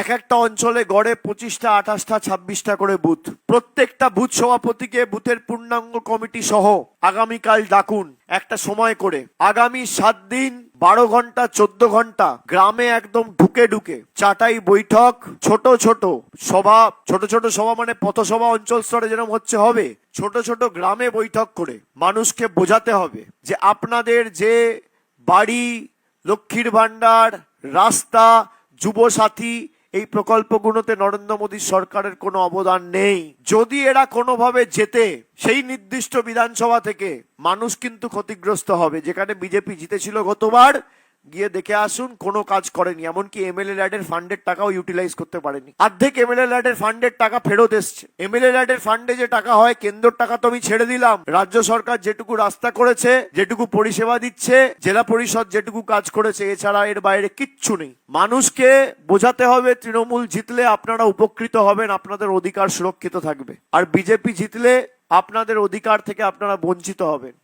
এক একটা অঞ্চলে গড়ে 25টা 28টা 26টা করে বুথ। প্রত্যেকটা বুথ সভাপতিকে বুথের পূর্ণাঙ্গ কমিটি সহ আগামীকাল ডাকুন একটা সময় করে। আগামী 7 দিন 12 ঘন্টা 14 ঘন্টা গ্রামে একদম ঢুকে ঢুকে চাটাই বৈঠক, ছোট ছোট সভা মানে পথসভা অঞ্চল স্তরে যেরকম হচ্ছে হবে, ছোট ছোট গ্রামে বৈঠক করে মানুষকে বোঝাতে হবে যে আপনাদের যে বাড়ি, লক্ষ্মীর ভান্ডার, রাস্তা, যুবসাথী এই প্রকল্পগুলোতে নরেন্দ্র মোদী সরকারের কোনো অবদান নেই। যদি এরা কোনোভাবে জেতে সেই নির্দিষ্ট বিধানসভা থেকে, মানুষ কিন্তু ক্ষতিগ্রস্ত হবে। যেখানে বিজেপি জিতেছিল গতবার, গিয়ে দেখে আসুন কোনো কাজ করেনি, এমনকি এমএলএ ল্যাডের ফান্ডের টাকাও ইউটিলাইজ করতে পারেনি। অর্ধেক এমএলএ ল্যাডের ফান্ডের টাকা ফেরত এসছে। এমএলএ ল্যাডের ফান্ডে যে টাকা হয়, কেন্দ্রের টাকা তো আমি ছেড়ে দিলাম, রাজ্য সরকার যেটুকু রাস্তা করেছে, যেটুকু পরিষেবা দিচ্ছে, জেলা পরিষদ যেটুকু কাজ করেছে, এছাড়া এর বাইরে কিচ্ছু নেই। মানুষকে বোঝাতে হবে তৃণমূল জিতলে আপনারা উপকৃত হবেন, আপনাদের অধিকার সুরক্ষিত থাকবে, আর বিজেপি জিতলে আপনাদের অধিকার থেকে আপনারা বঞ্চিত হবেন।